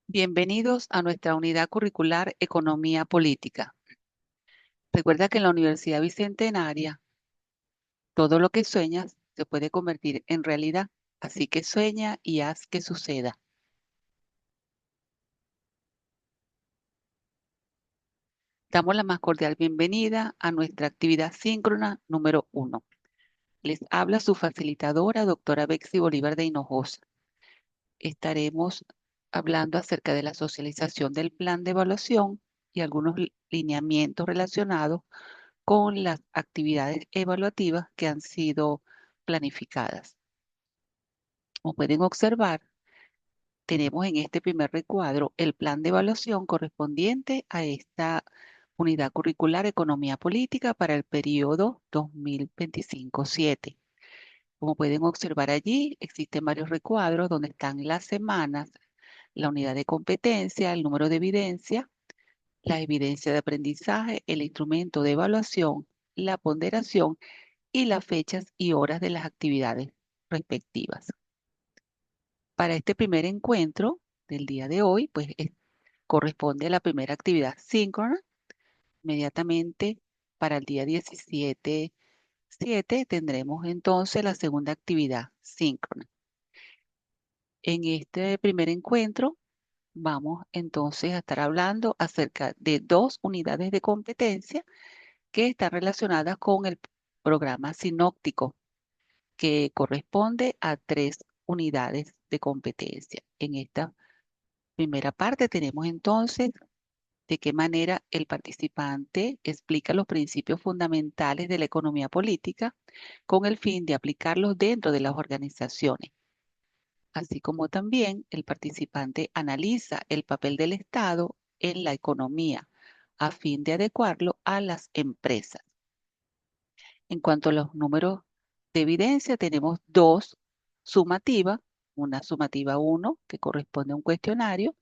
Bienvenidos a nuestra unidad curricular Economía Política. Recuerda que en la Universidad Bicentenaria todo lo que sueñas se puede convertir en realidad, así que sueña y haz que suceda. Damos la más cordial bienvenida a nuestra actividad síncrona número 1. Les habla su facilitadora, doctora Bexy Bolívar de Hinojosa. Estaremos hablando acerca de la socialización del plan de evaluación y algunos lineamientos relacionados con las actividades evaluativas que han sido planificadas. Como pueden observar, tenemos en este primer recuadro el plan de evaluación correspondiente a esta unidad curricular Economía Política para el periodo 2025-7. Como pueden observar allí, existen varios recuadros donde están las semanas, la unidad de competencia, el número de evidencia, la evidencia de aprendizaje, el instrumento de evaluación, la ponderación y las fechas y horas de las actividades respectivas. Para este primer encuentro del día de hoy, pues corresponde a la primera actividad síncrona. Inmediatamente para el día 17/7 tendremos entonces la segunda actividad síncrona. En este primer encuentro vamos entonces a estar hablando acerca de dos unidades de competencia que están relacionadas con el programa sinóptico, que corresponde a 3 unidades de competencia. En esta primera parte tenemos entonces de qué manera el participante explica los principios fundamentales de la economía política con el fin de aplicarlos dentro de las organizaciones, así como también el participante analiza el papel del Estado en la economía a fin de adecuarlo a las empresas. En cuanto a los números de evidencia, tenemos dos sumativas, una sumativa 1 que corresponde a un cuestionario.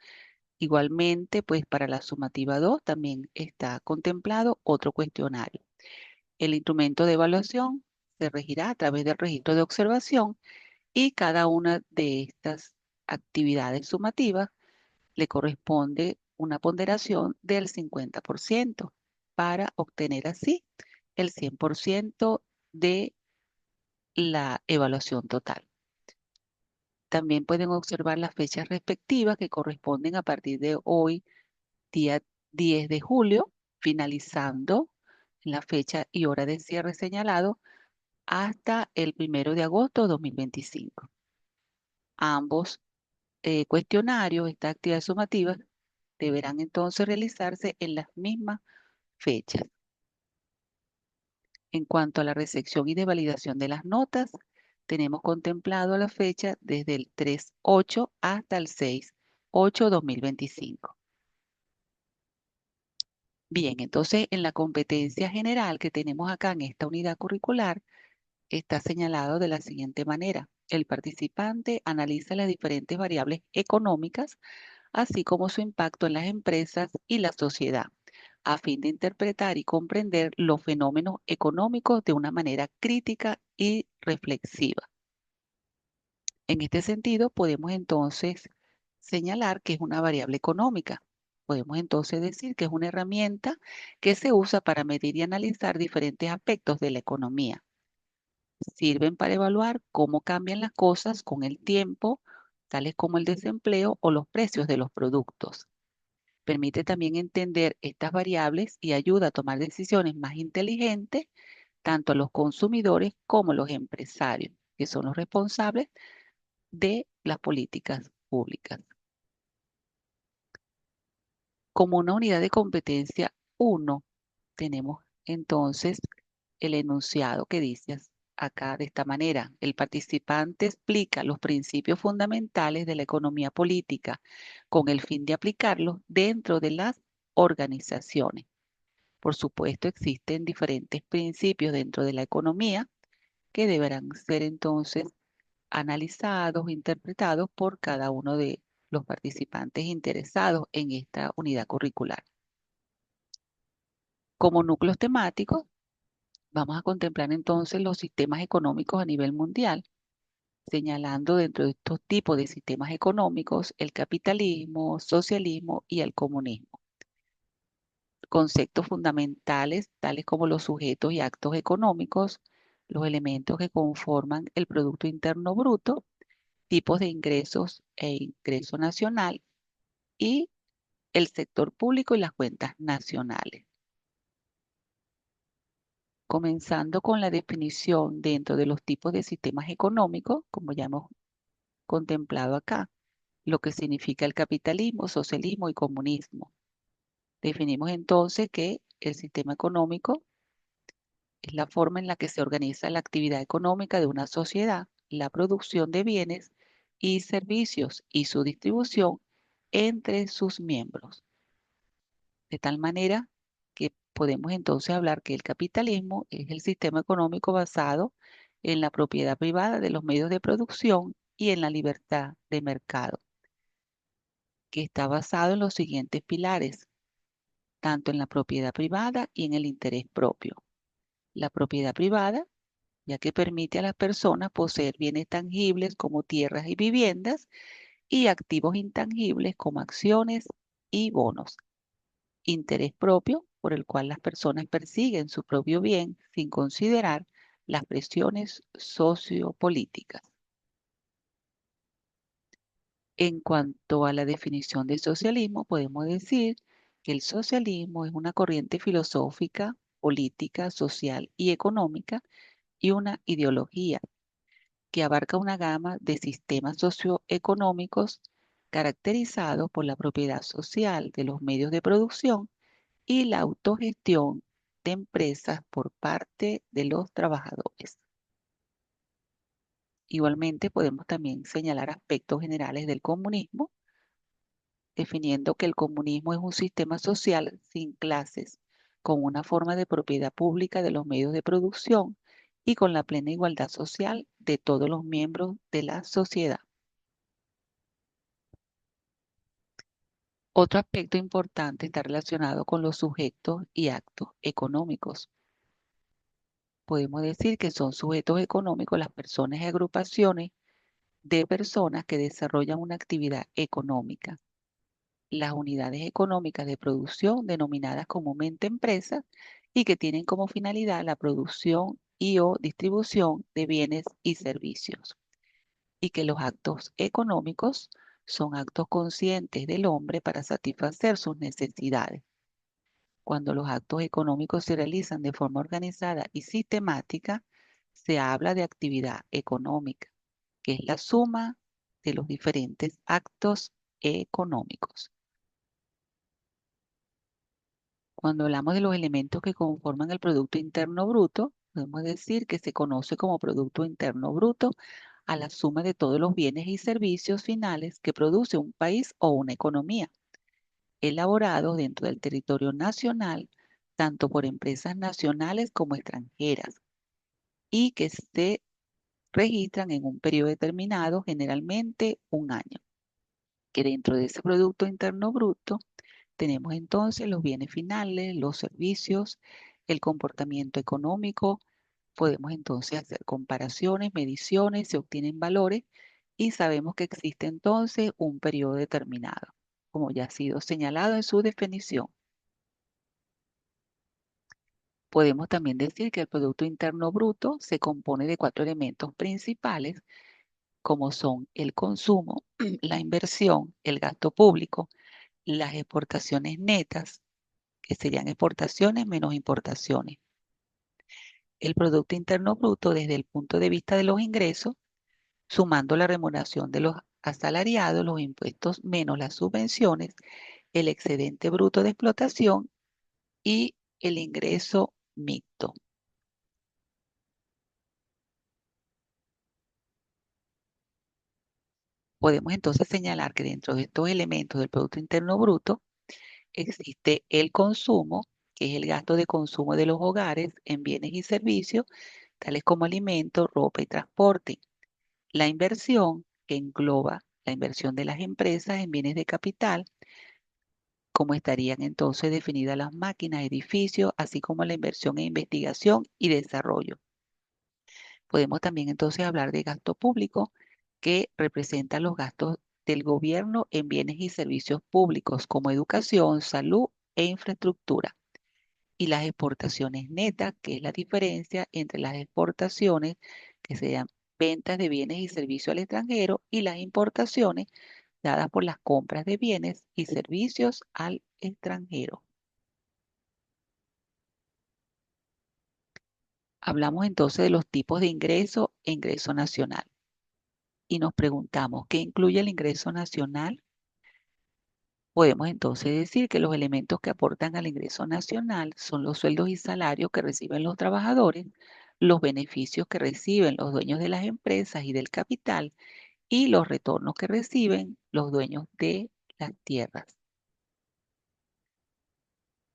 Igualmente, pues para la sumativa 2 también está contemplado otro cuestionario. El instrumento de evaluación se regirá a través del registro de observación y cada una de estas actividades sumativas le corresponde una ponderación del 50% para obtener así el 100% de la evaluación total. También pueden observar las fechas respectivas que corresponden a partir de hoy, día 10 de julio, finalizando en la fecha y hora de cierre señalado hasta el 1 de agosto de 2025. Ambos cuestionarios, estas actividades sumativas, deberán entonces realizarse en las mismas fechas. En cuanto a la recepción y de validación de las notas, tenemos contemplado la fecha desde el 3/8 hasta el 6/8/2025. Bien, entonces en la competencia general que tenemos acá en esta unidad curricular está señalado de la siguiente manera. El participante analiza las diferentes variables económicas, así como su impacto en las empresas y la sociedad, a fin de interpretar y comprender los fenómenos económicos de una manera crítica y reflexiva. En este sentido, podemos entonces señalar que es una variable económica. Podemos entonces decir que es una herramienta que se usa para medir y analizar diferentes aspectos de la economía. Sirven para evaluar cómo cambian las cosas con el tiempo, tales como el desempleo o los precios de los productos. Permite también entender estas variables y ayuda a tomar decisiones más inteligentes tanto a los consumidores como a los empresarios, que son los responsables de las políticas públicas. Como una unidad de competencia 1, tenemos entonces el enunciado que dice acá de esta manera. El participante explica los principios fundamentales de la economía política con el fin de aplicarlos dentro de las organizaciones. Por supuesto, existen diferentes principios dentro de la economía que deberán ser entonces analizados, interpretados por cada uno de los participantes interesados en esta unidad curricular. Como núcleos temáticos, vamos a contemplar entonces los sistemas económicos a nivel mundial. señalando dentro de estos tipos de sistemas económicos el capitalismo, socialismo y el comunismo. Conceptos fundamentales tales como los sujetos y actos económicos, los elementos que conforman el Producto Interno Bruto, tipos de ingresos e ingreso nacional y el sector público y las cuentas nacionales. Comenzando con la definición dentro de los tipos de sistemas económicos, como ya hemos contemplado acá, lo que significa el capitalismo, socialismo y comunismo. Definimos entonces que el sistema económico es la forma en la que se organiza la actividad económica de una sociedad, la producción de bienes y servicios y su distribución entre sus miembros. De tal manera que podemos entonces hablar que el capitalismo es el sistema económico basado en la propiedad privada de los medios de producción y en la libertad de mercado, que está basado en los siguientes pilares, tanto en la propiedad privada y en el interés propio. La propiedad privada, ya que permite a las personas poseer bienes tangibles como tierras y viviendas y activos intangibles como acciones y bonos. Interés propio, por el cual las personas persiguen su propio bien sin considerar las presiones sociopolíticas. En cuanto a la definición de socialismo, podemos decir que el socialismo es una corriente filosófica, política, social y económica y una ideología que abarca una gama de sistemas socioeconómicos caracterizados por la propiedad social de los medios de producción y la autogestión de empresas por parte de los trabajadores. Igualmente, podemos también señalar aspectos generales del comunismo, definiendo que el comunismo es un sistema social sin clases, con una forma de propiedad pública de los medios de producción y con la plena igualdad social de todos los miembros de la sociedad. Otro aspecto importante está relacionado con los sujetos y actos económicos. Podemos decir que son sujetos económicos las personas y agrupaciones de personas que desarrollan una actividad económica. Las unidades económicas de producción denominadas comúnmente empresas y que tienen como finalidad la producción y o distribución de bienes y servicios. Y que los actos económicos son actos conscientes del hombre para satisfacer sus necesidades. Cuando los actos económicos se realizan de forma organizada y sistemática, se habla de actividad económica, que es la suma de los diferentes actos económicos. Cuando hablamos de los elementos que conforman el Producto Interno Bruto, podemos decir que se conoce como Producto Interno Bruto a la suma de todos los bienes y servicios finales que produce un país o una economía, elaborados dentro del territorio nacional, tanto por empresas nacionales como extranjeras, y que se registran en un periodo determinado, generalmente un año. Que dentro de ese Producto Interno Bruto tenemos entonces los bienes finales, los servicios, el comportamiento económico. Podemos entonces hacer comparaciones, mediciones, se obtienen valores y sabemos que existe entonces un periodo determinado, como ya ha sido señalado en su definición. Podemos también decir que el Producto Interno Bruto se compone de cuatro elementos principales, como son el consumo, la inversión, el gasto público, las exportaciones netas, que serían exportaciones menos importaciones. El Producto Interno Bruto desde el punto de vista de los ingresos, sumando la remuneración de los asalariados, los impuestos menos las subvenciones, el excedente bruto de explotación y el ingreso mixto. Podemos entonces señalar que dentro de estos elementos del Producto Interno Bruto existe el consumo, que es el gasto de consumo de los hogares en bienes y servicios, tales como alimentos, ropa y transporte. La inversión, que engloba la inversión de las empresas en bienes de capital, como estarían entonces definidas las máquinas, edificios, así como la inversión en investigación y desarrollo. Podemos también entonces hablar de gasto público, que representa los gastos del gobierno en bienes y servicios públicos como educación, salud e infraestructura. Y las exportaciones netas, que es la diferencia entre las exportaciones, que serían ventas de bienes y servicios al extranjero, y las importaciones dadas por las compras de bienes y servicios al extranjero. Hablamos entonces de los tipos de ingreso e ingreso nacional. Y nos preguntamos, ¿qué incluye el ingreso nacional? Podemos entonces decir que los elementos que aportan al ingreso nacional son los sueldos y salarios que reciben los trabajadores, los beneficios que reciben los dueños de las empresas y del capital y los retornos que reciben los dueños de las tierras.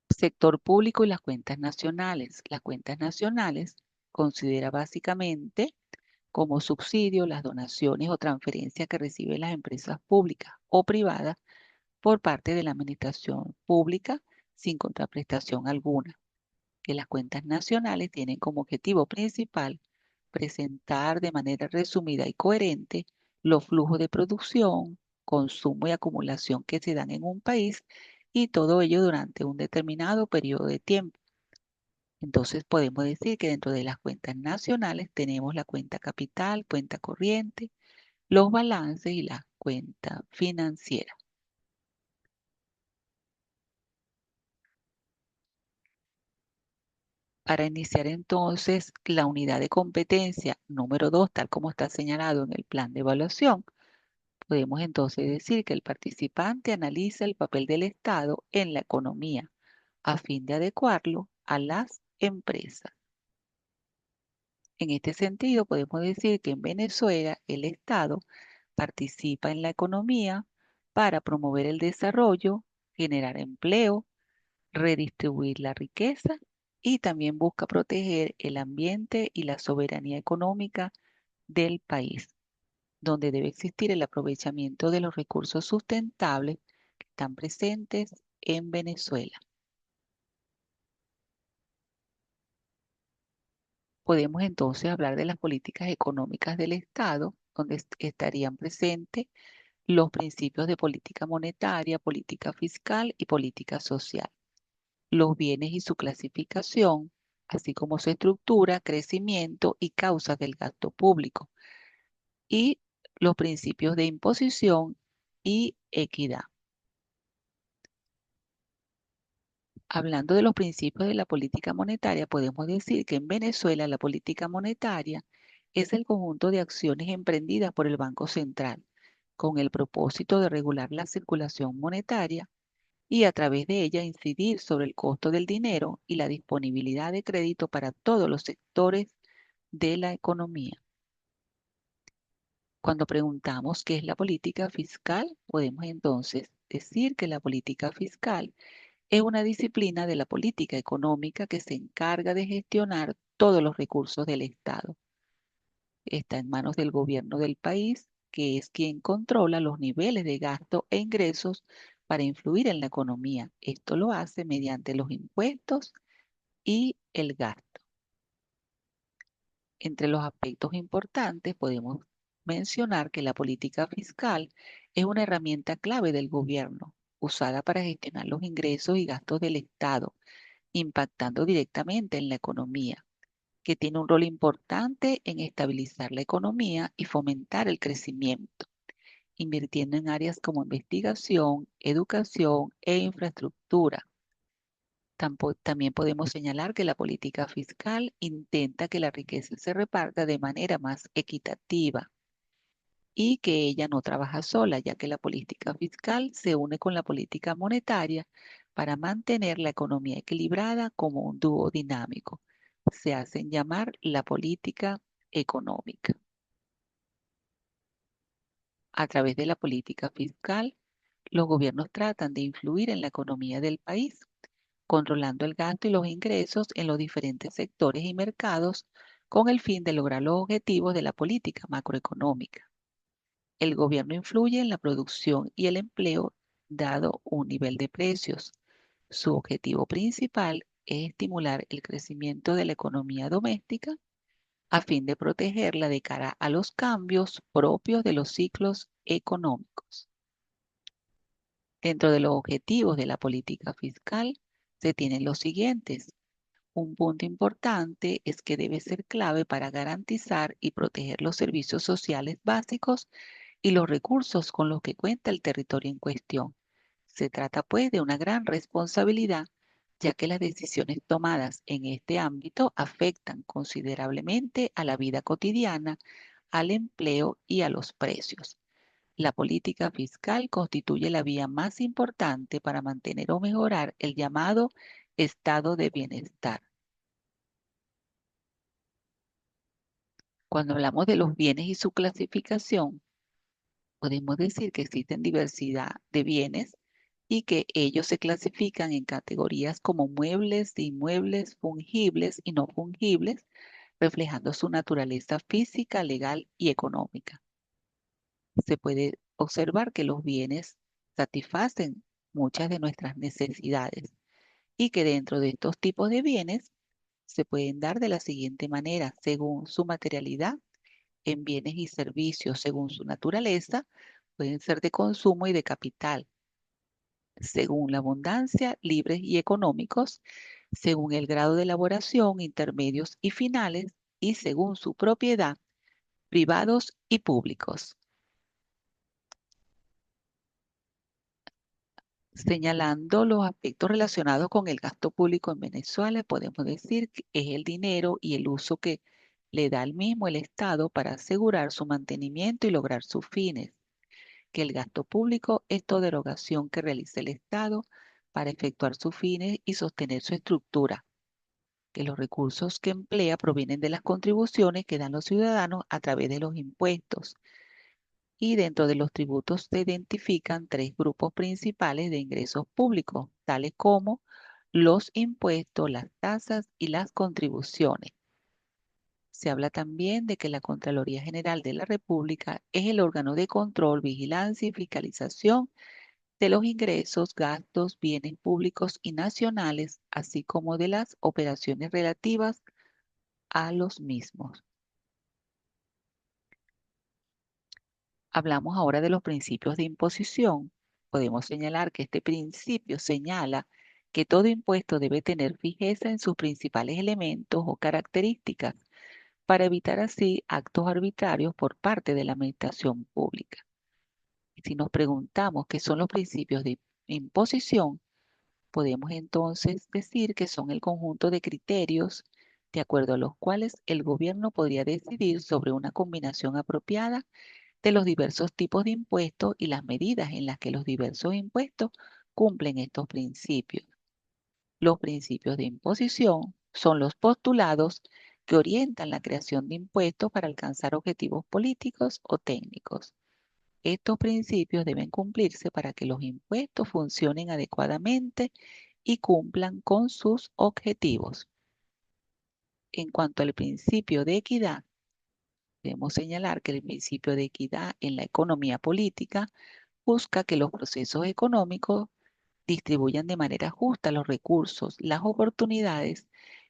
Sector público y las cuentas nacionales. Las cuentas nacionales considera básicamente como subsidio las donaciones o transferencias que reciben las empresas públicas o privadas por parte de la administración pública sin contraprestación alguna, que las cuentas nacionales tienen como objetivo principal presentar de manera resumida y coherente los flujos de producción, consumo y acumulación que se dan en un país y todo ello durante un determinado periodo de tiempo. Entonces podemos decir que dentro de las cuentas nacionales tenemos la cuenta capital, cuenta corriente, los balances y la cuenta financiera. Para iniciar entonces la unidad de competencia número 2, tal como está señalado en el plan de evaluación, podemos entonces decir que el participante analiza el papel del Estado en la economía a fin de adecuarlo a las empresas. En este sentido, podemos decir que en Venezuela el Estado participa en la economía para promover el desarrollo, generar empleo, redistribuir la riqueza y también busca proteger el ambiente y la soberanía económica del país, donde debe existir el aprovechamiento de los recursos sustentables que están presentes en Venezuela. Podemos entonces hablar de las políticas económicas del Estado, donde estarían presentes los principios de política monetaria, política fiscal y política social, los bienes y su clasificación, así como su estructura, crecimiento y causas del gasto público, y los principios de imposición y equidad. Hablando de los principios de la política monetaria, podemos decir que en Venezuela la política monetaria es el conjunto de acciones emprendidas por el Banco Central con el propósito de regular la circulación monetaria y a través de ella incidir sobre el costo del dinero y la disponibilidad de crédito para todos los sectores de la economía. Cuando preguntamos qué es la política fiscal, podemos entonces decir que la política fiscal es una disciplina de la política económica que se encarga de gestionar todos los recursos del Estado. Está en manos del gobierno del país, que es quien controla los niveles de gasto e ingresos para influir en la economía. Esto lo hace mediante los impuestos y el gasto. Entre los aspectos importantes podemos mencionar que la política fiscal es una herramienta clave del gobierno, usada para gestionar los ingresos y gastos del Estado, impactando directamente en la economía, que tiene un rol importante en estabilizar la economía y fomentar el crecimiento, invirtiendo en áreas como investigación, educación e infraestructura. También podemos señalar que la política fiscal intenta que la riqueza se reparta de manera más equitativa y que ella no trabaja sola, ya que la política fiscal se une con la política monetaria para mantener la economía equilibrada como un dúo dinámico. Se hacen llamar la política económica. A través de la política fiscal, los gobiernos tratan de influir en la economía del país, controlando el gasto y los ingresos en los diferentes sectores y mercados con el fin de lograr los objetivos de la política macroeconómica. El gobierno influye en la producción y el empleo dado un nivel de precios. Su objetivo principal es estimular el crecimiento de la economía doméstica a fin de protegerla de cara a los cambios propios de los ciclos económicos. Dentro de los objetivos de la política fiscal se tienen los siguientes. Un punto importante es que debe ser clave para garantizar y proteger los servicios sociales básicos y los recursos con los que cuenta el territorio en cuestión. Se trata pues de una gran responsabilidad, ya que las decisiones tomadas en este ámbito afectan considerablemente a la vida cotidiana, al empleo y a los precios. La política fiscal constituye la vía más importante para mantener o mejorar el llamado estado de bienestar. Cuando hablamos de los bienes y su clasificación, podemos decir que existen diversidad de bienes y que ellos se clasifican en categorías como muebles, inmuebles, fungibles y no fungibles, reflejando su naturaleza física, legal y económica. Se puede observar que los bienes satisfacen muchas de nuestras necesidades y que dentro de estos tipos de bienes se pueden dar de la siguiente manera, según su materialidad, en bienes y servicios, según su naturaleza, pueden ser de consumo y de capital, según la abundancia, libres y económicos, según el grado de elaboración, intermedios y finales, y según su propiedad, privados y públicos. Señalando los aspectos relacionados con el gasto público en Venezuela, podemos decir que es el dinero y el uso que le da al mismo el Estado para asegurar su mantenimiento y lograr sus fines, que el gasto público es toda erogación que realiza el Estado para efectuar sus fines y sostener su estructura, que los recursos que emplea provienen de las contribuciones que dan los ciudadanos a través de los impuestos. Y dentro de los tributos se identifican tres grupos principales de ingresos públicos, tales como los impuestos, las tasas y las contribuciones. Se habla también de que la Contraloría General de la República es el órgano de control, vigilancia y fiscalización de los ingresos, gastos, bienes públicos y nacionales, así como de las operaciones relativas a los mismos. Hablamos ahora de los principios de imposición. Podemos señalar que este principio señala que todo impuesto debe tener fijeza en sus principales elementos o características para evitar así actos arbitrarios por parte de la administración pública. Y si nos preguntamos qué son los principios de imposición, podemos entonces decir que son el conjunto de criterios de acuerdo a los cuales el gobierno podría decidir sobre una combinación apropiada de los diversos tipos de impuestos y las medidas en las que los diversos impuestos cumplen estos principios. Los principios de imposición son los postulados que orientan la creación de impuestos para alcanzar objetivos políticos o técnicos. Estos principios deben cumplirse para que los impuestos funcionen adecuadamente y cumplan con sus objetivos. En cuanto al principio de equidad, debemos señalar que el principio de equidad en la economía política busca que los procesos económicos distribuyan de manera justa los recursos, las oportunidades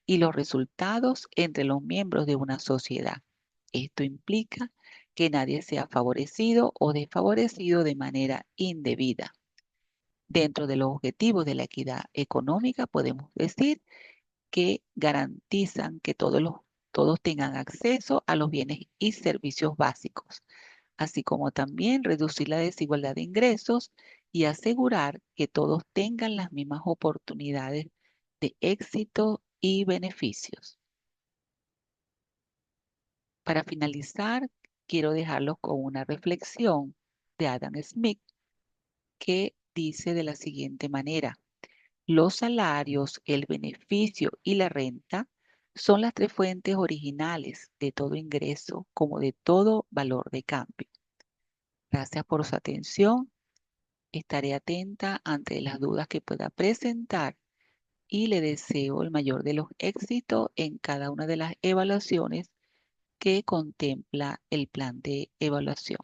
y los resultados entre los miembros de una sociedad. Esto implica que nadie sea favorecido o desfavorecido de manera indebida. Dentro de los objetivos de la equidad económica podemos decir que garantizan que todos tengan acceso a los bienes y servicios básicos, así como también reducir la desigualdad de ingresos y asegurar que todos tengan las mismas oportunidades de éxito y beneficios. Para finalizar, quiero dejarlos con una reflexión de Adam Smith que dice de la siguiente manera: los salarios, el beneficio y la renta son las tres fuentes originales de todo ingreso como de todo valor de cambio. Gracias por su atención. Estaré atenta ante las dudas que pueda presentar y le deseo el mayor de los éxitos en cada una de las evaluaciones que contempla el plan de evaluación.